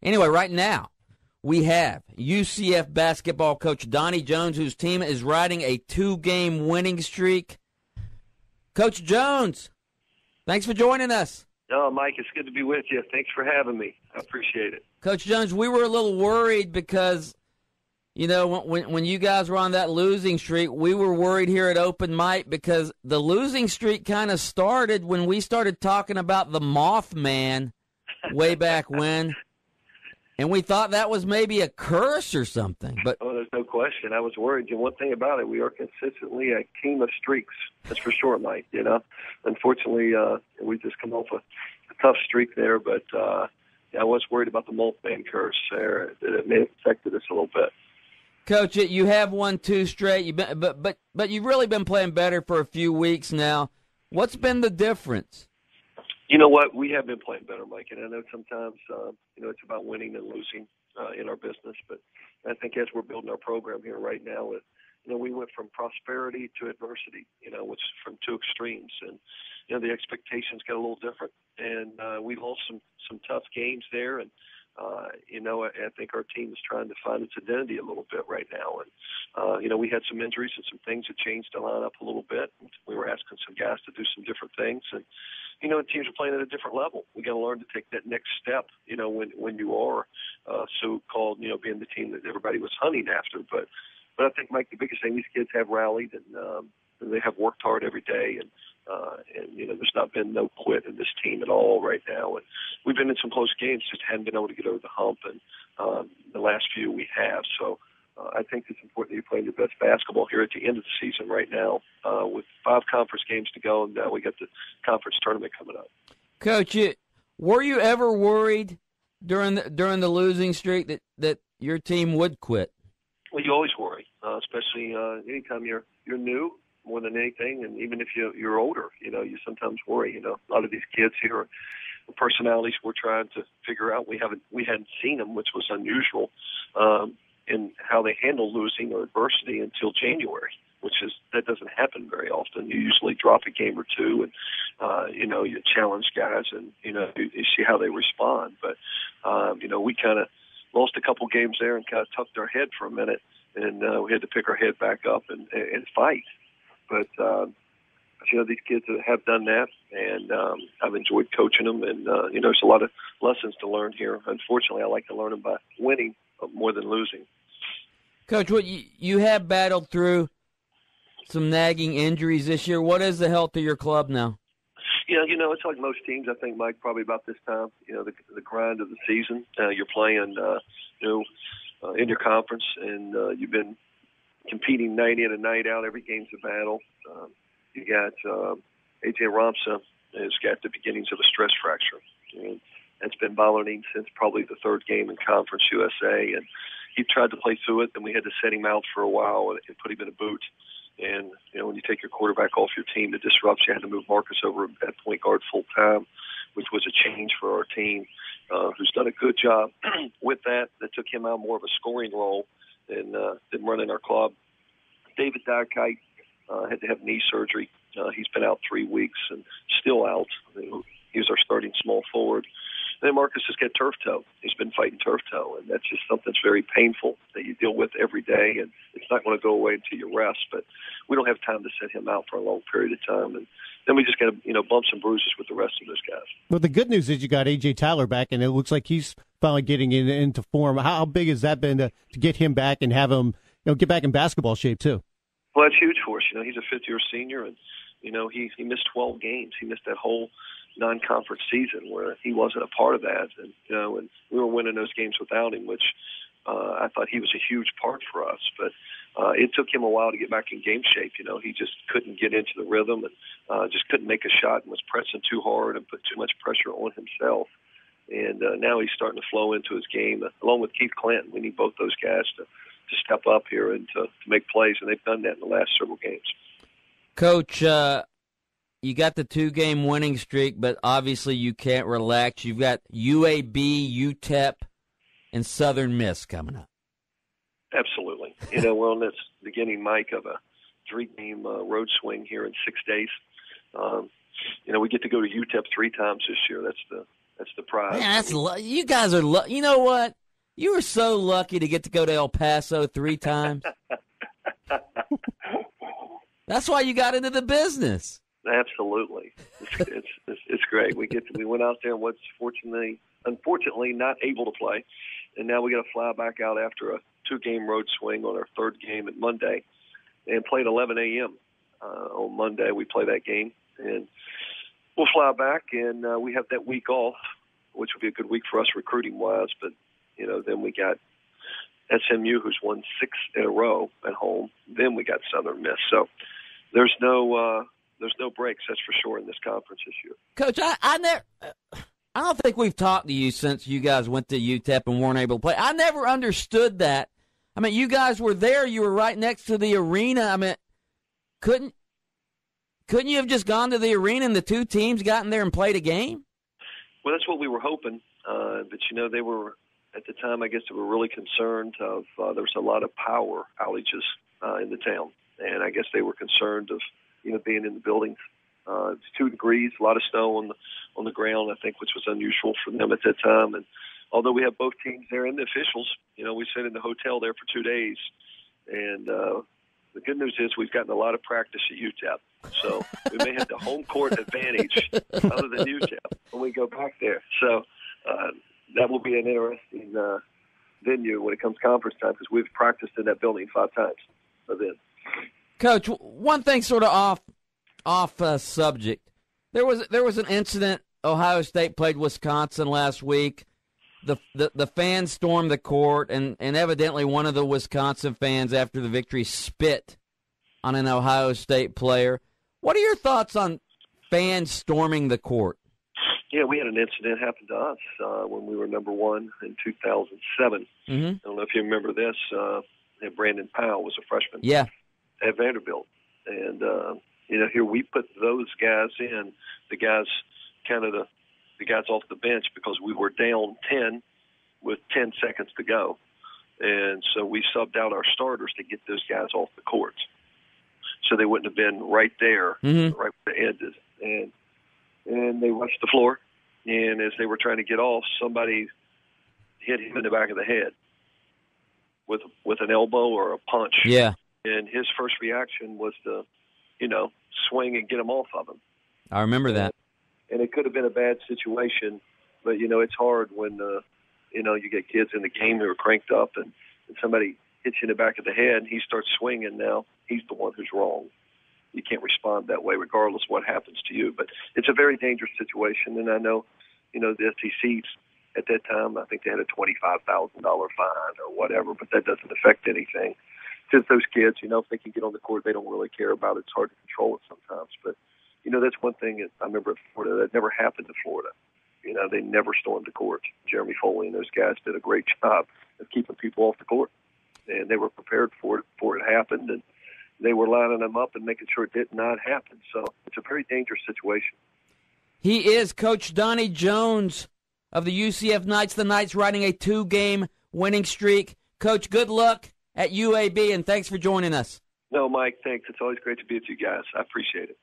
Anyway, right now, we have UCF basketball coach Donnie Jones, whose team is riding a 2-game winning streak. Coach Jones, thanks for joining us. Oh, Mike, it's good to be with you. Thanks for having me. I appreciate it. Coach Jones, we were a little worried because, you know, when you guys were on that losing streak, we were worried here at Open Mic because the losing streak kind of started when we started talking about the Mothman way back when. And we thought that was maybe a curse or something. But oh, there's no question. I was worried. And one thing about it, we are consistently a team of streaks. That's for sure, Mike. You know, unfortunately, we just come off a tough streak there. But I was worried about the Mothman curse there. That it may have affected us a little bit. Coach, you have won 2 straight. You've been, but you've really been playing better for a few weeks now. What's been the difference? You know what? We have been playing better, Mike, and I know sometimes, it's about winning and losing in our business. But I think as we're building our program here right now, we went from prosperity to adversity, which is from 2 extremes. And, the expectations got a little different. And we lost some tough games there. And, I think our team is trying to find its identity a little bit right now. And, we had some injuries and some things that changed the lineup a little bit. We were asking some guys to do some different things. And, teams are playing at a different level. We got to learn to take that next step, when you are so-called, being the team that everybody was hunting after. But I think, Mike, the biggest thing, these kids have rallied and they have worked hard every day. And there's not been no quit in this team at all right now. And we've been in some close games, just hadn't been able to get over the hump. And the last few we have. So I think it's important that you're playing your best basketball here at the end of the season right now with 5 conference games to go. And now we got the conference tournament coming up. Coach, were you ever worried during the losing streak that your team would quit? Well, you always worry, especially anytime you're new. More than anything, and even if you're older, you sometimes worry. A lot of these kids here, the personalities we're trying to figure out. We hadn't seen them, which was unusual, in how they handle losing or adversity until January, that doesn't happen very often. You usually drop a game or 2, and you challenge guys, and you see how they respond. But we kind of lost a couple games there and kind of tucked our head for a minute, and we had to pick our head back up and fight. But, these kids have done that, and I've enjoyed coaching them. And, there's a lot of lessons to learn here. Unfortunately, I like to learn them by winning more than losing. Coach, you have battled through some nagging injuries this year. What is the health of your club now? Yeah, it's like most teams, I think, Mike, probably about this time, the grind of the season. You're playing, in your conference, and you've been competing night in and night out. Every game's a battle. You got A.J. Ramsa has got the beginnings of a stress fracture. And it's been bothering him since probably the 3rd game in Conference USA. And he tried to play through it, and we had to set him out for a while and put him in a boot. And, when you take your quarterback off your team, it disrupts. You had to move Marcus over at point guard full time, which was a change for our team, who's done a good job with that. That took him out more of a scoring role than running our club. David Dykite had to have knee surgery. He's been out 3 weeks and still out. He's our starting small forward. And then Marcus has got turf toe. He's been fighting turf toe, and that's just something that's very painful that you deal with every day, and it's not going to go away until you rest. But we don't have time to set him out for a long period of time, and then we just got to, bumps and bruises with the rest of those guys. Well, the good news is you got A.J. Tyler back, and it looks like he's finally getting into form. How big has that been to get him back and have him, get back in basketball shape too? Well, that's huge for us. He's a 5th-year senior, and he missed 12 games. He missed that whole non-conference season where he wasn't a part of that, and and we were winning those games without him, which I thought he was a huge part for us. But it took him a while to get back in game shape. He just couldn't get into the rhythm and just couldn't make a shot and was pressing too hard and put too much pressure on himself. And now he's starting to flow into his game, along with Keith Clanton. We need both those guys to step up here and to make plays, and they've done that in the last several games. Coach, you got the 2-game winning streak, but obviously you can't relax. You've got UAB, UTEP, and Southern Miss coming up. Absolutely. We're on this beginning, Mike, of a 3-game road swing here in 6 days. We get to go to UTEP 3 times this year. That's the prize. Man, you guys are. You know what? You were so lucky to get to go to El Paso 3 times. That's why you got into the business. Absolutely, it's great. We went out there and was unfortunately not able to play, and now we got to fly back out after a 2-game road swing on our 3rd game at Monday, and play at 11 a.m. On Monday. We play that game, and we'll fly back, and we have that week off, which will be a good week for us recruiting wise. But then we got SMU, who's won 6 in a row at home. Then we got Southern Miss. So there's no breaks, that's for sure, in this conference this year. Coach, I don't think we've talked to you since you guys went to UTEP and weren't able to play. I never understood that. I mean, you guys were there. You were right next to the arena. I mean, couldn't you have just gone to the arena and the 2 teams gotten there and played a game? Well, that's what we were hoping. But, they were, at the time, I guess they were really concerned of there was a lot of power outages in the town. And I guess they were concerned of, being in the buildings. It's 2 degrees, a lot of snow on the ground, I think, which was unusual for them at that time. And although we have both teams there and the officials, we sat in the hotel there for 2 days. And the good news is we've gotten a lot of practice at UTEP. So we may have the home court advantage other than UTEP when we go back there. So that will be an interesting venue when it comes conference time because we've practiced in that building 5 times by then. Coach, one thing sort of off subject. There was an incident. Ohio State played Wisconsin last week. The fans stormed the court, and evidently one of the Wisconsin fans after the victory spit on an Ohio State player. What are your thoughts on fans storming the court? Yeah, we had an incident happen to us when we were number 1 in 2007. Mm-hmm. I don't know if you remember this. Brandon Powell was a freshman. Yeah. At Vanderbilt. And, here we put those guys in, the guys off the bench because we were down 10 with 10 seconds to go. And so we subbed out our starters to get those guys off the court. So they wouldn't have been right there, right where the end is. And they rushed the floor. And as they were trying to get off, somebody hit him in the back of the head with an elbow or a punch. Yeah. And his first reaction was to, swing and get him off of him. I remember that. And it could have been a bad situation, but, it's hard when, you get kids in the game who are cranked up and somebody hits you in the back of the head and he starts swinging now. He's the one who's wrong. You can't respond that way regardless of what happens to you. But it's a very dangerous situation, and I know, the SEC at that time, I think they had a $25,000 fine or whatever, but that doesn't affect anything. Because those kids, if they can get on the court, they don't really care about it. It's hard to control it sometimes. But, that's one thing that I remember at Florida that never happened to Florida. They never stormed the court. Jeremy Foley and those guys did a great job of keeping people off the court. And they were prepared for it before it happened. And they were lining them up and making sure it did not happen. So it's a very dangerous situation. He is Coach Donnie Jones of the UCF Knights. The Knights riding a 2-game winning streak. Coach, good luck at UAB, and thanks for joining us. No, Mike, thanks. It's always great to be with you guys. I appreciate it.